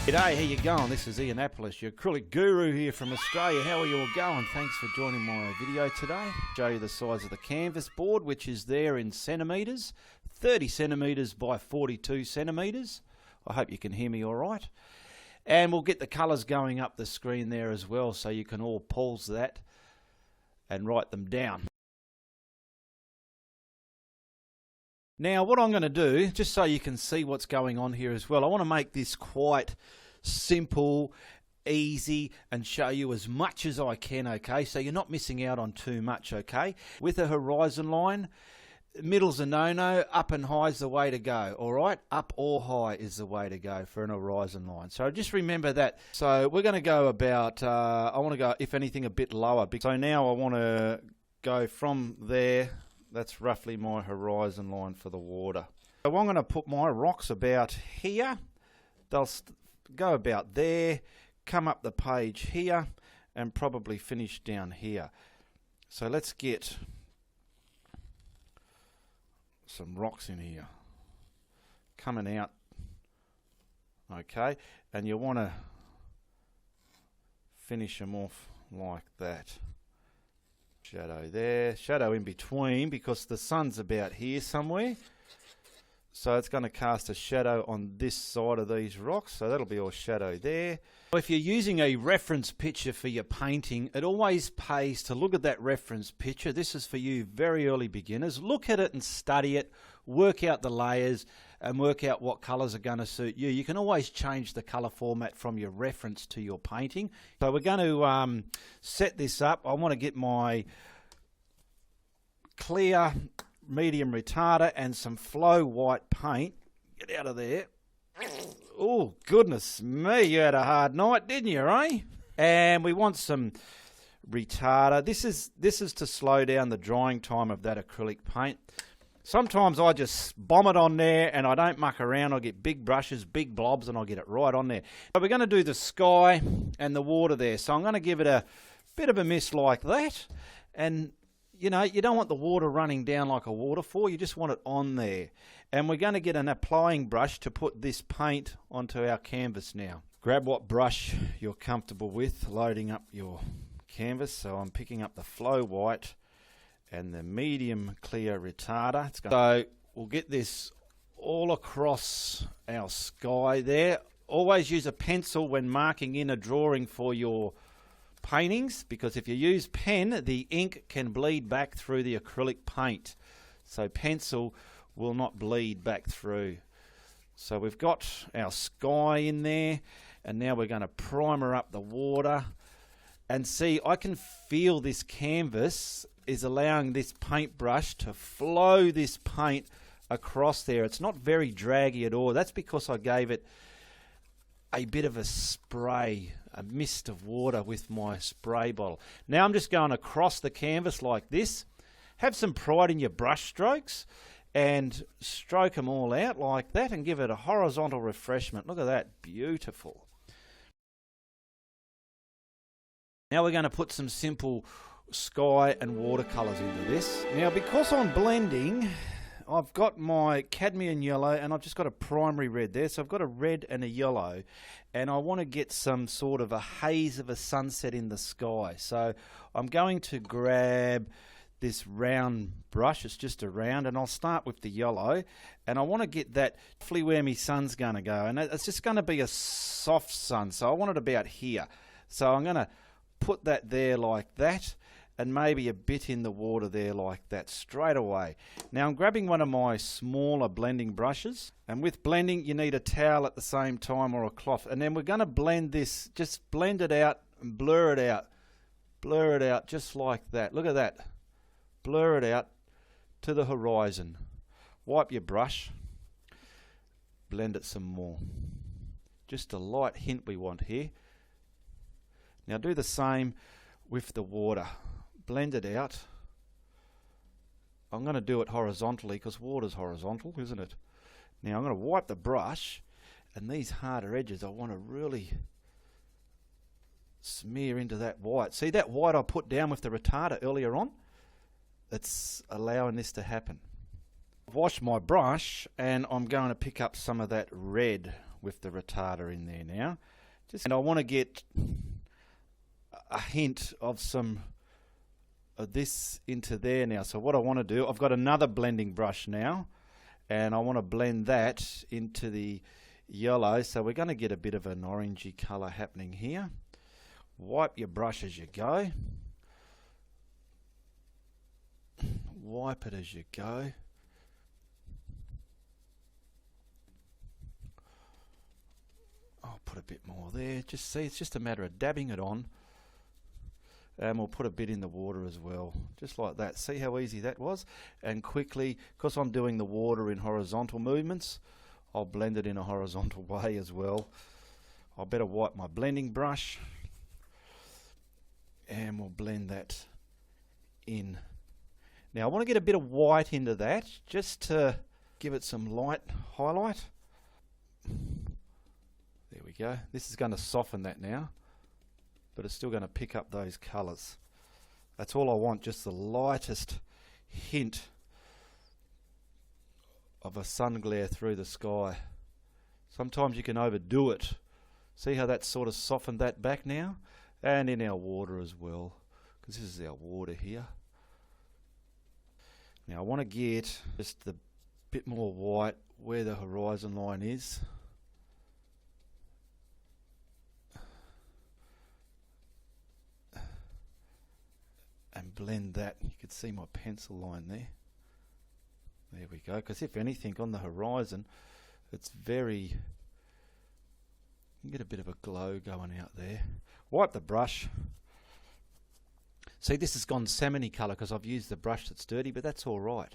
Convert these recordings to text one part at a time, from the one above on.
G'day, how you going? This is Ianapolis, your acrylic guru here from Australia. How are you all going? Thanks for joining my video today. Show you the size of the canvas board, which is there in centimetres, 30 centimetres by 42 centimetres. I hope you can hear me all right. And we'll get the colours going up the screen there as well, so you can all pause that and write them down. Now what I'm going to do, just so you can see what's going on here as well, I want to make this quite simple, easy, and show you as much as I can, okay? So you're not missing out on too much, okay? With a horizon line, middle's a no-no, up and high's the way to go, alright? Up or high is the way to go for an horizon line. So just remember that. So we're going to go about, I want to go, if anything, a bit lower. So now I want to go from there. That's roughly my horizon line for the water. So I'm going to put my rocks about here. They'll go about there, come up the page here, and probably finish down here. So let's get some rocks in here. Coming out. Okay, and you want to finish them off like that. Shadow there, shadow in between, because the sun's about here somewhere. So it's going to cast a shadow on this side of these rocks, so that'll be all shadow there. If you're using a reference picture for your painting, it always pays to look at that reference picture. This is for you very early beginners. Look at it and study it, work out the layers, and work out what colours are going to suit you. You can always change the colour format from your reference to your painting. So we're going to set this up. I want to get my clear medium retarder and some flow white paint. Get out of there. Oh, goodness me, you had a hard night, didn't you, eh? And we want some retarder. This is to slow down the drying time of that acrylic paint. Sometimes I just bomb it on there and I don't muck around. I get big brushes, big blobs, and I get it right on there. So we're going to do the sky and the water there. So I'm going to give it a bit of a mist like that. And, you know, you don't want the water running down like a waterfall. You just want it on there. And we're going to get an applying brush to put this paint onto our canvas now. Grab what brush you're comfortable with, loading up your canvas. So I'm picking up the flow white and the medium clear retarder. So we'll get this all across our sky there. Always use a pencil when marking in a drawing for your paintings, because if you use pen, the ink can bleed back through the acrylic paint. So pencil will not bleed back through. So we've got our sky in there, and now we're going to primer up the water. And see, I can feel this canvas is allowing this paintbrush to flow this paint across there. It's not very draggy at all. That's because I gave it a bit of a spray, a mist of water with my spray bottle. Now I'm just going across the canvas like this. Have some pride in your brush strokes and stroke them all out like that and give it a horizontal refreshment. Look at that, beautiful. Now we're going to put some simple sky and watercolours into this. Now because I'm blending, I've got my cadmium yellow and I've just got a primary red there. So I've got a red and a yellow, and I want to get some sort of a haze of a sunset in the sky. So I'm going to grab this round brush, it's just a round, and I'll start with the yellow, and I want to get that roughly where my sun's going to go, and it's just going to be a soft sun, so I want it about here. So I'm going to put that there like that, and maybe a bit in the water there like that straight away. Now I'm grabbing one of my smaller blending brushes, and with blending you need a towel at the same time or a cloth, and then we're going to blend this, just blend it out and blur it out just like that. Look at that, blur it out to the horizon. Wipe your brush, blend it some more. Just a light hint we want here. Now do the same with the water. Blend it out. I'm going to do it horizontally because water's horizontal, isn't it? Now I'm going to wipe the brush, and these harder edges I want to really smear into that white. See that white I put down with the retarder earlier on? It's allowing this to happen. I've washed my brush and I'm going to pick up some of that red with the retarder in there now. And I want to get a hint of some of this into there now. So what I want to do, I've got another blending brush now, and I want to blend that into the yellow. So we're going to get a bit of an orangey colour happening here. Wipe your brush as you go. Wipe it as you go. I'll put a bit more there. Just see, it's just a matter of dabbing it on. And we'll put a bit in the water as well, just like that. See how easy that was? And quickly, because I'm doing the water in horizontal movements, I'll blend it in a horizontal way as well. I better wipe my blending brush, and we'll blend that in. Now I want to get a bit of white into that, just to give it some light highlight. There we go. This is going to soften that now, but it's still going to pick up those colours. That's all I want, just the lightest hint of a sun glare through the sky. Sometimes you can overdo it. See how that's sort of softened that back now? And in our water as well, because this is our water here. Now I want to get just a bit more white where the horizon line is. And blend that. You can see my pencil line there. There we go. Because if anything, on the horizon, it's very... You can get a bit of a glow going out there. Wipe the brush. See, this has gone salmon-y colour because I've used the brush that's dirty, but that's all right.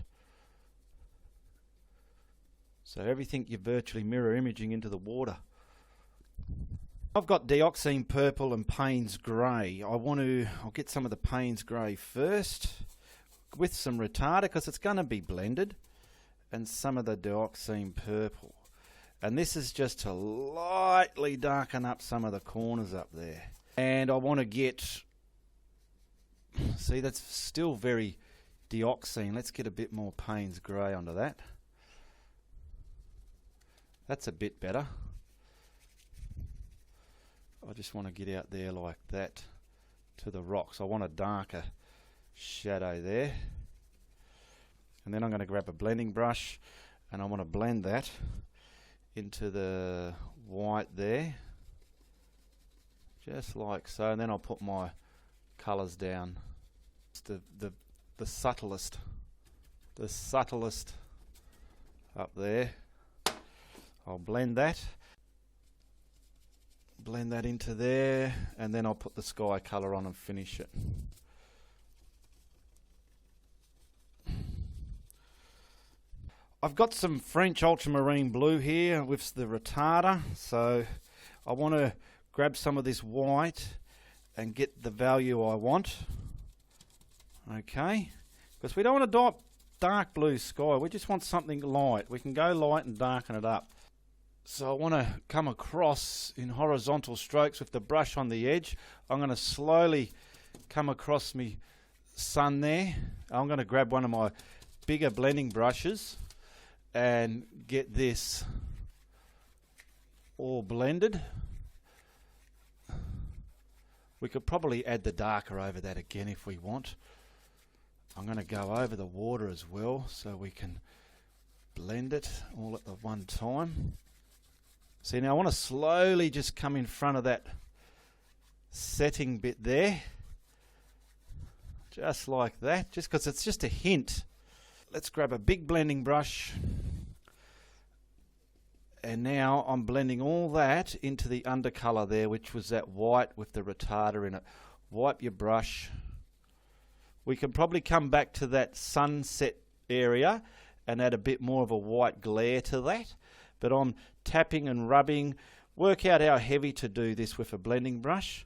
So everything you're virtually mirror imaging into the water. I've got dioxine purple and Payne's grey. I'll get some of the Payne's grey first with some retarder because it's going to be blended, and some of the dioxine purple. And this is just to lightly darken up some of the corners up there. And I want to get, see, that's still very dioxine. Let's get a bit more Payne's grey onto that. That's a bit better. I just want to get out there like that to the rocks. I want a darker shadow there. And then I'm going to grab a blending brush and I want to blend that into the white there. Just like so. And then I'll put my colours down. It's the subtlest. The subtlest up there. I'll blend that. Blend that into there, and then I'll put the sky colour on and finish it. I've got some French ultramarine blue here with the retarder, so I want to grab some of this white and get the value I want. Okay, because we don't want a dark blue sky, we just want something light. We can go light and darken it up. So I want to come across in horizontal strokes with the brush on the edge. I'm going to slowly come across my sun there. I'm going to grab one of my bigger blending brushes and get this all blended. We could probably add the darker over that again if we want. I'm going to go over the water as well so we can blend it all at the one time. See, now I want to slowly just come in front of that setting bit there. Just like that, just because it's just a hint. Let's grab a big blending brush. And now I'm blending all that into the undercolour there, which was that white with the retarder in it. Wipe your brush. We can probably come back to that sunset area and add a bit more of a white glare to that. But I'm tapping and rubbing. Work out how heavy to do this with a blending brush.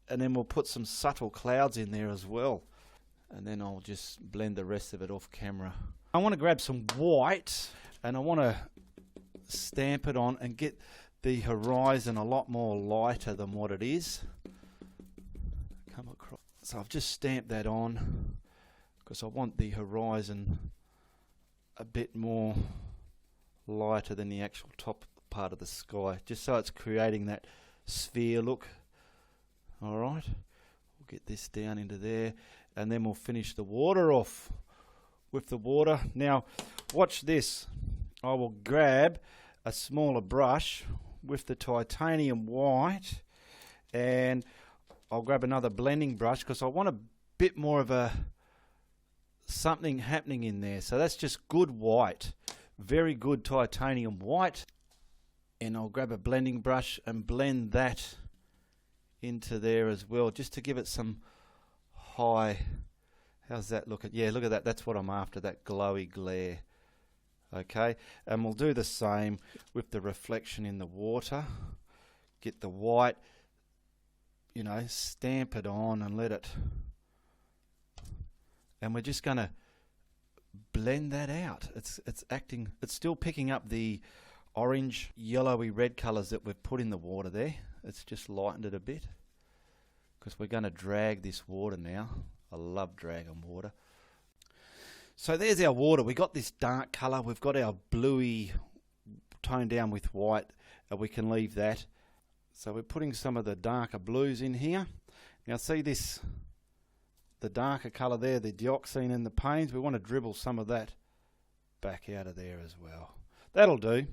And then we'll put some subtle clouds in there as well. And then I'll just blend the rest of it off camera. I want to grab some white and I want to stamp it on and get the horizon a lot more lighter than what it is. Come across. So I've just stamped that on because I want the horizon a bit more lighter than the actual top part of the sky, just so it's creating that sphere look. Alright, we'll get this down into there, and then we'll finish the water off with the water. Now, watch this. I will grab a smaller brush with the titanium white, and I'll grab another blending brush because I want a bit more of a something happening in there. So that's just good white, very good titanium white, and I'll grab a blending brush and blend that into there as well, just to give it some high. How's that looking? Yeah, look at that. That's what I'm after, that glowy glare. Okay, and we'll do the same with the reflection in the water. Get the white, you know, stamp it on and let it, and we're just going to blend that out. It's acting, it's still picking up the orange, yellowy, red colours that we've put in the water there. It's just lightened it a bit because we're going to drag this water now. I love dragging water. So there's our water. We got this dark colour. We've got our bluey toned down with white. We can leave that. So we're putting some of the darker blues in here. Now see this, the darker colour there, the dioxine and the panes. We want to dribble some of that back out of there as well. That'll do.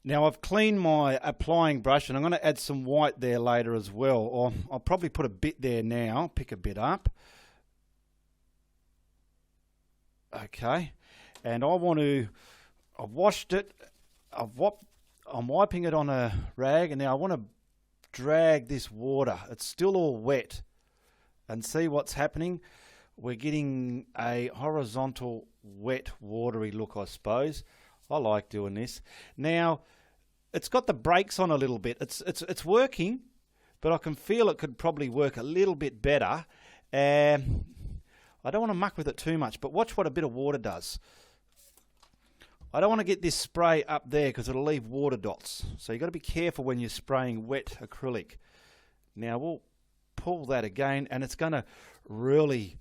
Now I've cleaned my applying brush, and I'm going to add some white there later as well. Or I'll probably put a bit there now, pick a bit up. Okay, and I've washed it, I'm wiping it on a rag, and now I want to drag this water. It's still all wet, and see what's happening. We're getting a horizontal, wet, watery look, I suppose. I like doing this. Now, it's got the brakes on a little bit. It's working, but I can feel it could probably work a little bit better. I don't want to muck with it too much, but watch what a bit of water does. I don't want to get this spray up there because it'll leave water dots. So you've got to be careful when you're spraying wet acrylic. Now we'll pull that again, and it's going to really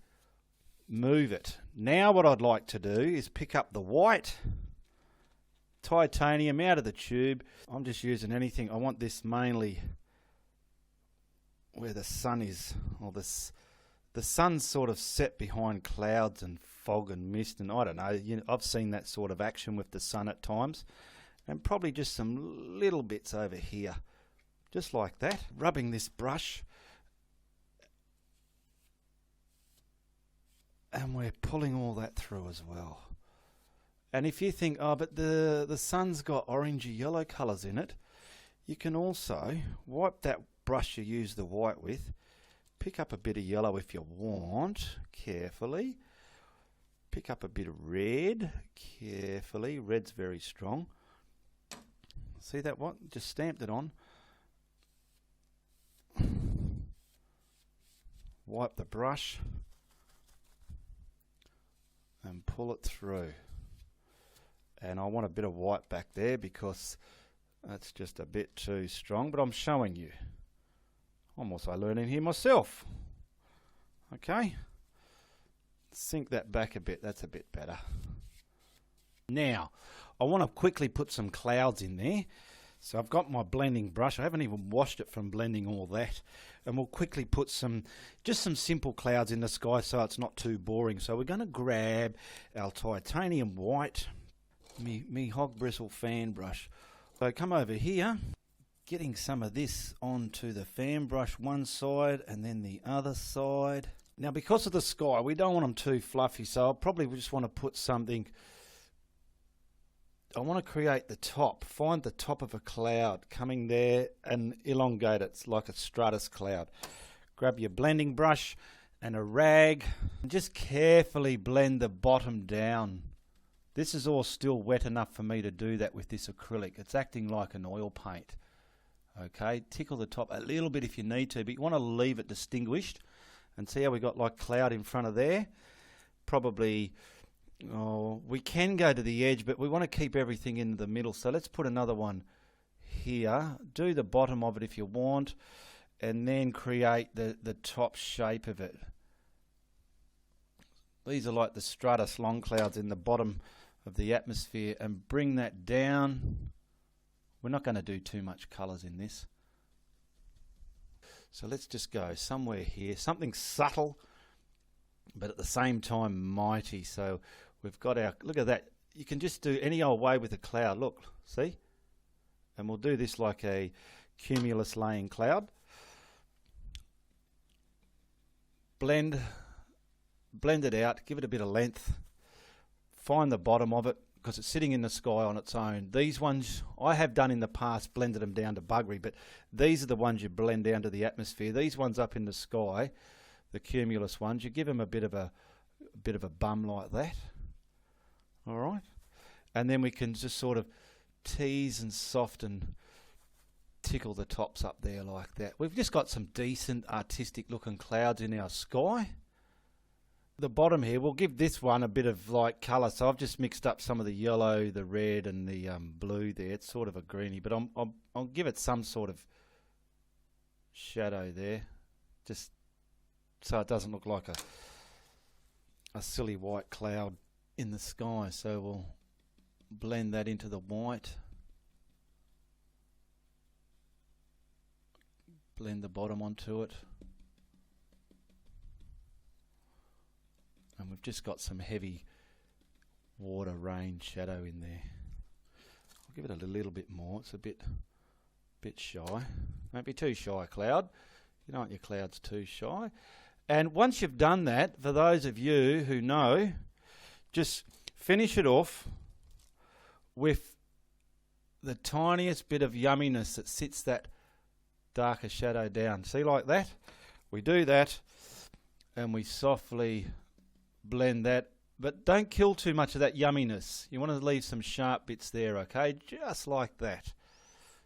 move it. Now what I'd like to do is pick up the white titanium out of the tube. I'm just using anything. I want this mainly where the sun is, or the sun's sort of set behind clouds and fog and mist, and I don't know, I've seen that sort of action with the sun at times, and probably just some little bits over here, just like that. Rubbing this brush, and we're pulling all that through as well. And if you think, oh, but the sun's got orangey yellow colours in it, you can also wipe that brush you use the white with, pick up a bit of yellow if you want, carefully. Pick up a bit of red, carefully. Red's very strong. See that one? Just stamped it on. Wipe the brush and pull it through. And I want a bit of white back there because that's just a bit too strong, but I'm showing you. I'm also learning here myself. Okay, sink that back a bit, that's a bit better. Now, I want to quickly put some clouds in there. So I've got my blending brush, I haven't even washed it from blending all that. And we'll quickly put just some simple clouds in the sky so it's not too boring. So we're going to grab our titanium white, me hog bristle fan brush. So come over here. Getting some of this onto the fan brush one side and then the other side. Now because of the sky, we don't want them too fluffy, so I'll probably just want to put something. I want to create the top, find the top of a cloud coming there and elongate it. It's like a stratus cloud. Grab your blending brush and a rag and just carefully blend the bottom down. This is all still wet enough for me to do that with this acrylic. It's acting like an oil paint. Okay, tickle the top a little bit if you need to, but you want to leave it distinguished. And see how we got like cloud in front of there? Probably, we can go to the edge, but we want to keep everything in the middle. So let's put another one here. Do the bottom of it if you want, and then create the top shape of it. These are like the stratus long clouds in the bottom of the atmosphere, and bring that down We're not going to do too much colours in this. So let's just go somewhere here, something subtle, but at the same time mighty. So we've got our, look at that. You can just do any old way with a cloud. Look, see? And we'll do this like a cumulus laying cloud. Blend it out, give it a bit of length. Find the bottom of it, because it's sitting in the sky on its own. These ones I have done in the past, blended them down to buggery, but these are the ones you blend down to the atmosphere. These ones up in the sky, the cumulus ones, you give them a bit of a bum like that. All right, and then we can just sort of tease and soften, tickle the tops up there like that. We've just got some decent artistic looking clouds in our sky. The bottom here, we'll give this one a bit of like colour. So I've just mixed up some of the yellow, the red, and the blue there. It's sort of a greeny, but I'll give it some sort of shadow there, just so it doesn't look like a silly white cloud in the sky. So we'll blend that into the white. Blend the bottom onto it. And we've just got some heavy water, rain, shadow in there. I'll give it a little bit more. It's a bit shy. Don't be too shy, cloud. You don't want your clouds too shy. And once you've done that, for those of you who know, just finish it off with the tiniest bit of yumminess that sits that darker shadow down. See, like that? We do that and we softly blend that, but don't kill too much of that yumminess. You want to leave some sharp bits there, okay? Just like that.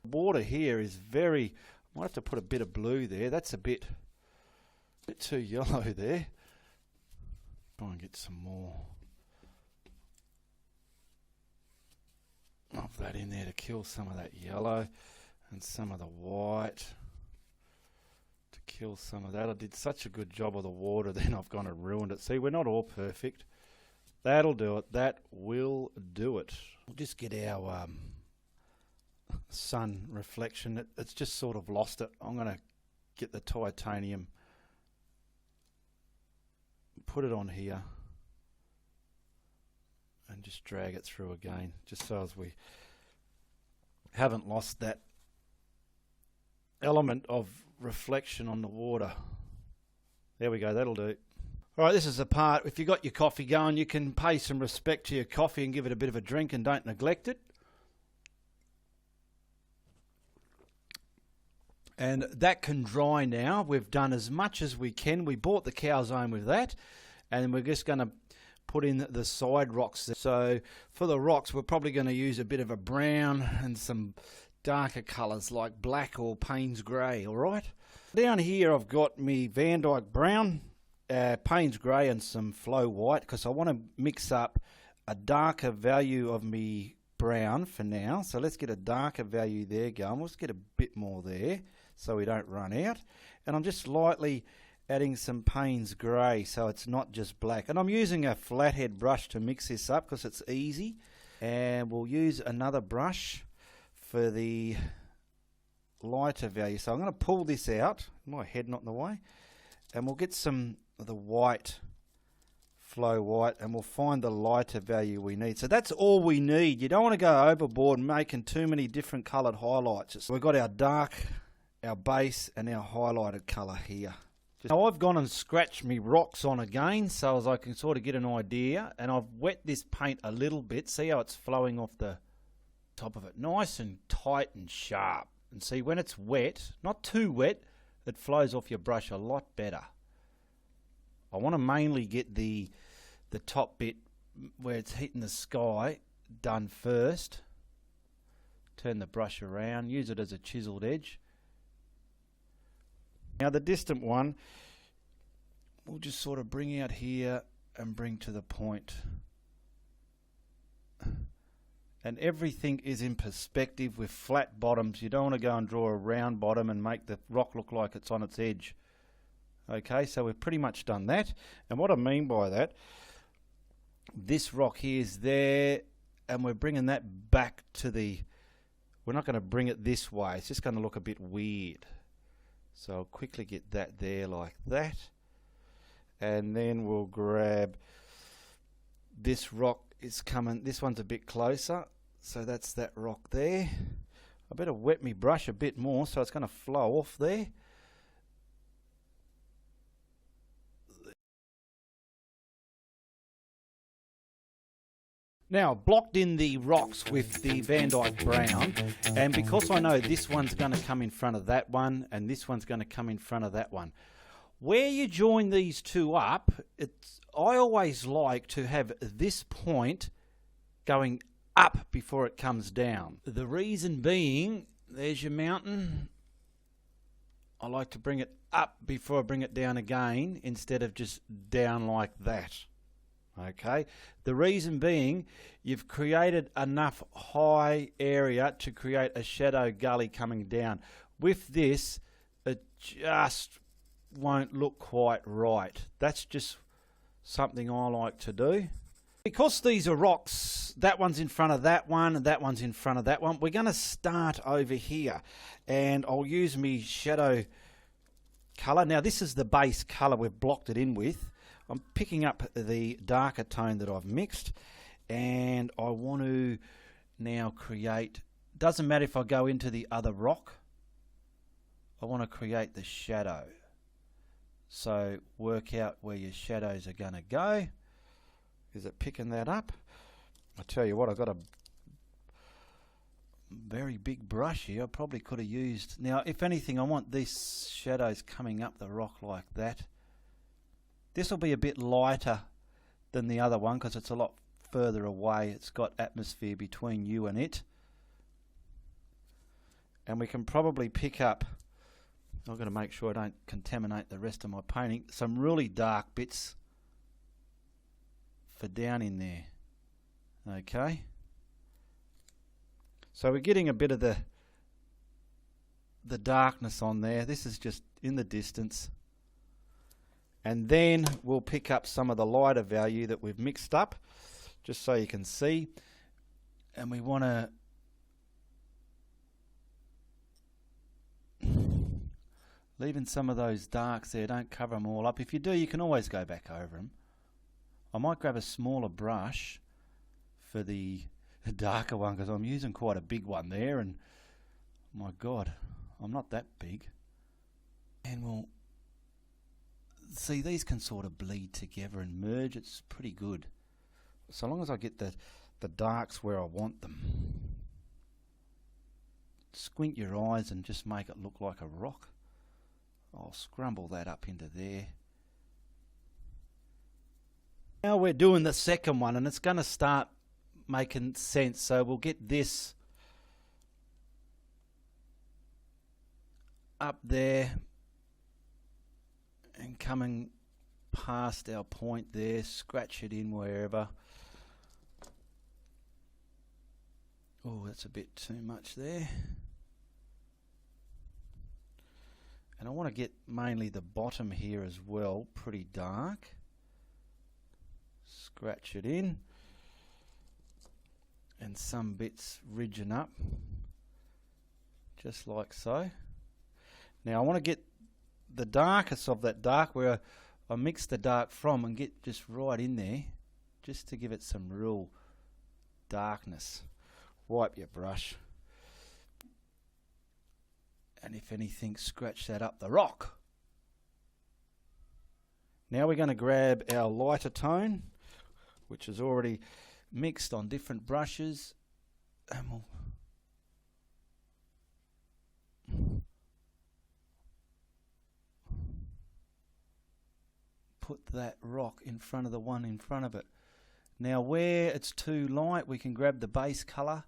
Water here is very, I might have to put a bit of blue there. That's a bit too yellow there. Try and get some more of that in there to kill some of that yellow and some of the white. To kill some of that. I did such a good job of the water, then I've gone and ruined it. See, we're not all perfect. That'll do it. That will do it. We'll just get our sun reflection. It's just sort of lost it. I'm going to get the titanium, put it on here, and just drag it through again, just so as we haven't lost that element of reflection on the water. There we go, that'll do. All right, this is the part, if you've got your coffee going, you can pay some respect to your coffee and give it a bit of a drink and don't neglect it. And that can dry now. We've done as much as we can. We bought the calzone with that, and we're just going to put in the side rocks. So for the rocks, we're probably going to use a bit of a brown and some darker colours like black or Payne's grey, all right? Down here I've got me Van Dyke brown, Payne's grey and some Flow white, because I want to mix up a darker value of me brown for now. So let's get a darker value there going. Let's get a bit more there so we don't run out. And I'm just lightly adding some Payne's grey so it's not just black. And I'm using a flathead brush to mix this up because it's easy. And we'll use another brush for the lighter value. So I'm going to pull this out, my head not in the way, and we'll get some of the white, Flow white, and we'll find the lighter value we need. So that's all we need. You don't want to go overboard making too many different coloured highlights. So we've got our dark, our base, and our highlighted colour here. Now I've gone and scratched me rocks on again so as I can sort of get an idea, and I've wet this paint a little bit. See how it's flowing off the top of it, nice and tight and sharp. And see, when it's wet, not too wet, it flows off your brush a lot better. I want to mainly get the top bit where it's hitting the sky done first. Turn the brush around, use it as a chiseled edge. Now the distant one, we'll just sort of bring out here and bring to the point. And everything is in perspective with flat bottoms. You don't want to go and draw a round bottom and make the rock look like it's on its edge. Okay, so we've pretty much done that. And what I mean by that, this rock here is there, and we're bringing that back to the We're not going to bring it this way. It's just going to look a bit weird. So I'll quickly get that there like that. And then we'll grab this rock. Is coming. This one's a bit closer. So that's that rock there. I better wet my brush a bit more so it's going to flow off there. Now, I've blocked in the rocks with the Van Dyke Brown, and because I know this one's going to come in front of that one, and this one's going to come in front of that one, where you join these two up, I always like to have this point going up before it comes down. The reason being, there's your mountain. I like to bring it up before I bring it down again, instead of just down like that. Okay, the reason being, you've created enough high area to create a shadow gully coming down. With this, it just won't look quite right. That's just something I like to do. Because these are rocks, that one's in front of that one, and that one's in front of that one, we're going to start over here. And I'll use my shadow colour. Now, this is the base colour we've blocked it in with. I'm picking up the darker tone that I've mixed, and I want to now create, doesn't matter if I go into the other rock, I want to create the shadow. So work out where your shadows are going to go. Is it picking that up? I tell you what, I've got a very big brush here. I probably could have used, now if anything, I want these shadows coming up the rock like that. This will be a bit lighter than the other one because it's a lot further away. It's got atmosphere between you and it. And we can probably pick up, I've got to make sure I don't contaminate the rest of my painting, some really dark bits for down in there. Okay. So we're getting a bit of the darkness on there. This is just in the distance. And then we'll pick up some of the lighter value that we've mixed up, just so you can see. And we want to leaving some of those darks there, don't cover them all up. If you do, you can always go back over them. I might grab a smaller brush for the darker one because I'm using quite a big one there, and my God, I'm not that big. And we'll see, these can sort of bleed together and merge. It's pretty good, so long as I get the darks where I want them. Squint your eyes and just make it look like a rock. I'll scrumble that up into there. Now we're doing the second one, and it's going to start making sense. So we'll get this up there and coming past our point there, scratch it in wherever. Oh, that's a bit too much there. And I want to get mainly the bottom here as well, pretty dark. Scratch it in. And some bits ridging up, just like so. Now I want to get the darkest of that dark where I mix the dark from and get just right in there, just to give it some real darkness. Wipe your brush. And if anything, scratch that up the rock. Now we're going to grab our lighter tone, which is already mixed on different brushes, and we'll put that rock in front of the one in front of it. Now where it's too light, we can grab the base colour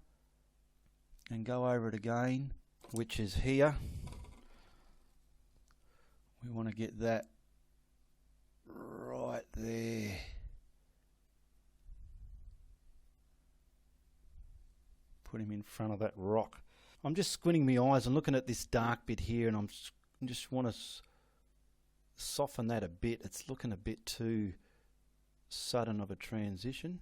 and go over it again, which is here. We want to get that right there. Put him in front of that rock. I'm just squinting my eyes and looking at this dark bit here, and I just want to soften that a bit. It's looking a bit too sudden of a transition.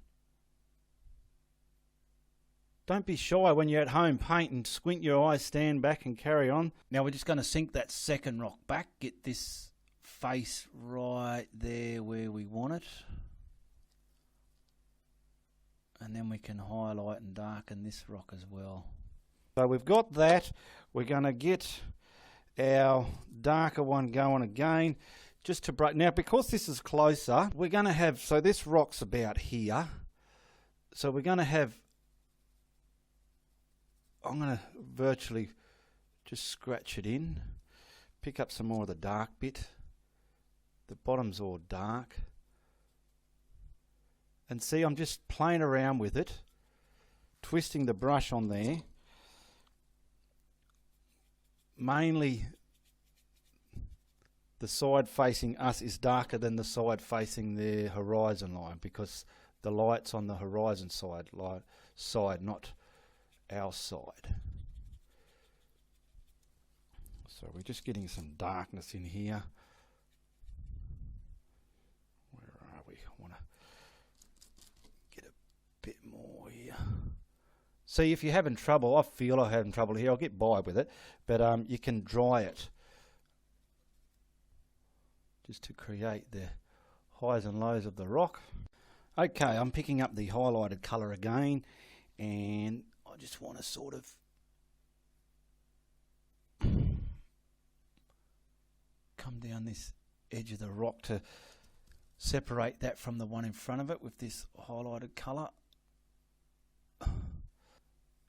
Don't be shy when you're at home painting. Squint your eyes, stand back and carry on. Now we're just going to sink that second rock back. Get this face right there where we want it. And then we can highlight and darken this rock as well. So we've got that. We're going to get our darker one going again. Just to break. Now because this is closer, we're going to have, so this rock's about here. So we're going to have, I'm going to virtually just scratch it in, pick up some more of the dark bit. The bottom's all dark. And see, I'm just playing around with it, twisting the brush on there. Mainly the side facing us is darker than the side facing the horizon line because the light's on the horizon side, not our side. So we're just getting some darkness in here. Where are we? I want to get a bit more here. See, if you're having trouble, I feel I'm having trouble here, I'll get by with it, but you can dry it just to create the highs and lows of the rock. Okay, I'm picking up the highlighted colour again, and I just want to sort of come down this edge of the rock to separate that from the one in front of it with this highlighted colour.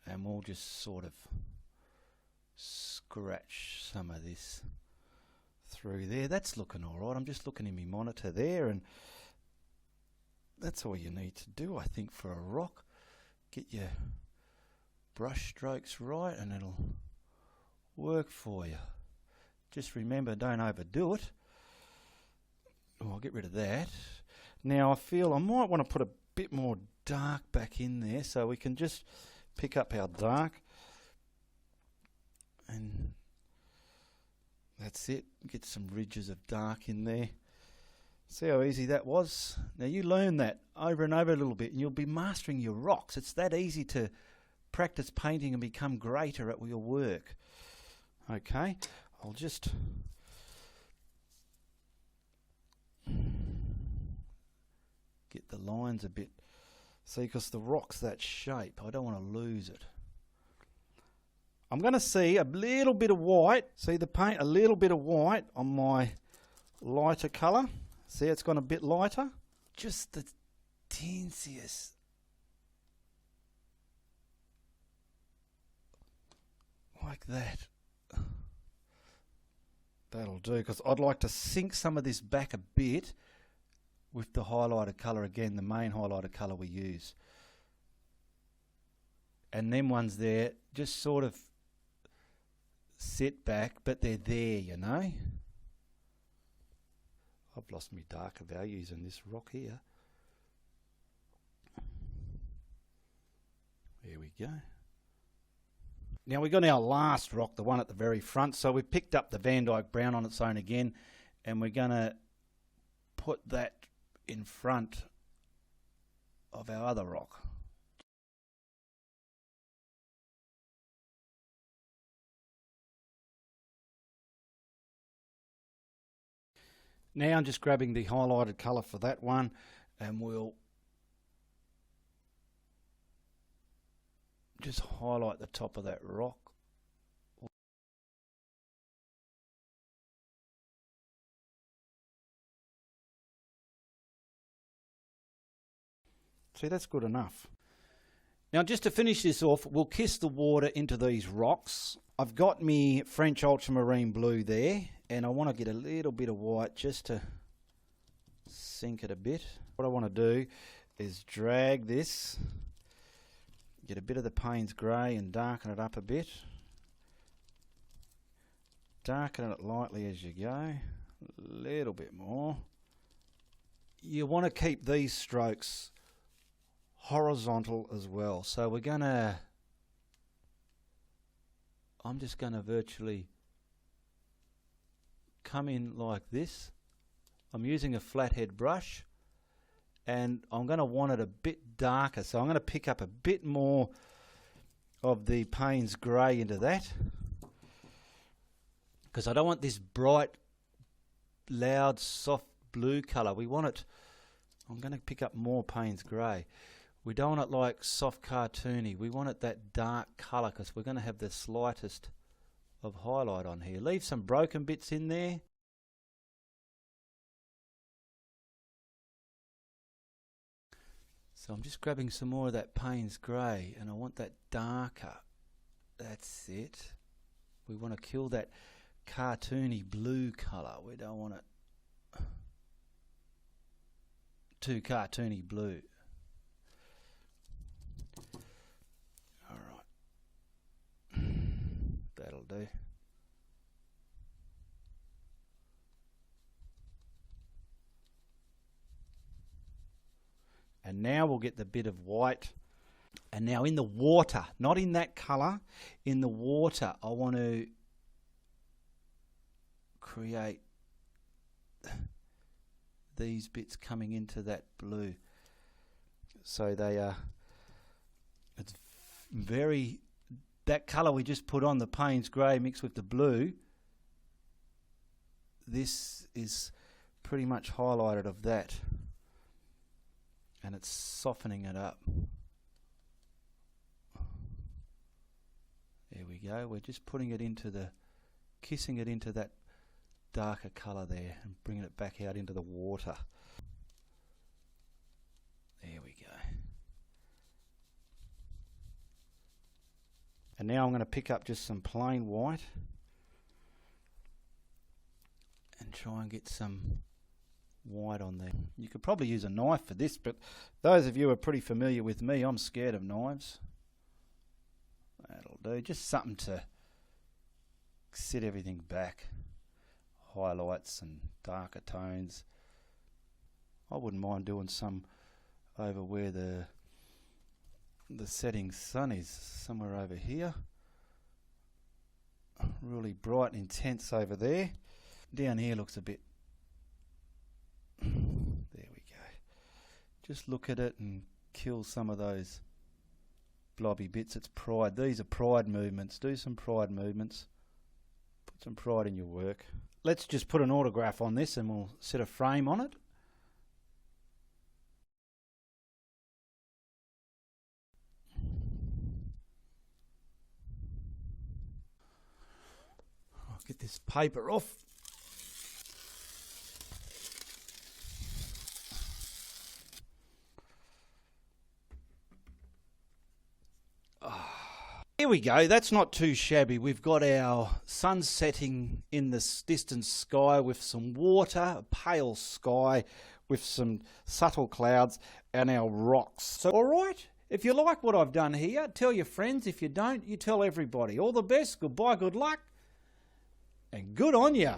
And we'll just sort of scratch some of this through there. That's looking alright. I'm just looking in my monitor there, and that's all you need to do, I think, for a rock. Get your brush strokes right and it'll work for you. Just remember, don't overdo it. Oh, I'll get rid of that. Now I feel I might want to put a bit more dark back in there, so we can just pick up our dark, and that's it. Get some ridges of dark in there. See how easy that was? Now you learn that over and over a little bit and you'll be mastering your rocks. It's that easy to practice painting and become greater at your work. Okay, I'll just get the lines a bit. See, because the rock's that shape, I don't want to lose it. I'm going to see a little bit of white. See the paint, a little bit of white on my lighter colour. See, it's gone a bit lighter. Just the teensiest. Like that. That'll do, because I'd like to sink some of this back a bit with the highlighter colour again, the main highlighter colour we use. And them ones there just sort of sit back, but they're there, you know. I've lost my darker values in this rock here. There we go. Now we've got our last rock, the one at the very front. So we've picked up the Van Dyke Brown on its own again, and we're going to put that in front of our other rock. Now I'm just grabbing the highlighted colour for that one, and we'll just highlight the top of that rock. See, that's good enough. Now just to finish this off, we'll kiss the water into these rocks. I've got me French ultramarine blue there, and I want to get a little bit of white just to sink it a bit. What I want to do is drag this, get a bit of the Payne's grey and darken it up a bit. Darken it lightly as you go, a little bit more. You want to keep these strokes horizontal as well. So we're going to, I'm just going to virtually come in like this. I'm using a flathead brush, and I'm going to want it a bit darker. So I'm going to pick up a bit more of the Payne's grey into that, because I don't want this bright, loud, soft blue colour. We want it, I'm going to pick up more Payne's grey. We don't want it like soft cartoony. We want it that dark colour, because we're going to have the slightest of highlight on here. Leave some broken bits in there. So I'm just grabbing some more of that Payne's grey, and I want that darker. That's it. We want to kill that cartoony blue colour. We don't want it too cartoony blue. Alright. That'll do. And now we'll get the bit of white. And now in the water, not in that colour, in the water, I want to create these bits coming into that blue. So they are, it's very, that colour we just put on, the Payne's grey mixed with the blue, this is pretty much highlighted of that. And it's softening it up. There we go. We're just putting it into the, kissing it into that darker colour there and bringing it back out into the water. There we go. And now I'm going to pick up just some plain white and try and get some white on there. You could probably use a knife for this, but those of you who are pretty familiar with me, I'm scared of knives. That'll do. Just something to sit everything back. Highlights and darker tones. I wouldn't mind doing some over where the setting sun is, somewhere over here. Really bright and intense over there. Down here looks a bit, there we go. Just look at it and kill some of those blobby bits. It's pride. These are pride movements. Do some pride movements. Put some pride in your work. Let's just put an autograph on this and we'll set a frame on it. I'll get this paper off. Here we go, that's not too shabby. We've got our sun setting in this distant sky with some water, a pale sky with some subtle clouds, and our rocks. So, alright, if you like what I've done here, tell your friends. If you don't, you tell everybody. All the best, goodbye, good luck, and good on ya.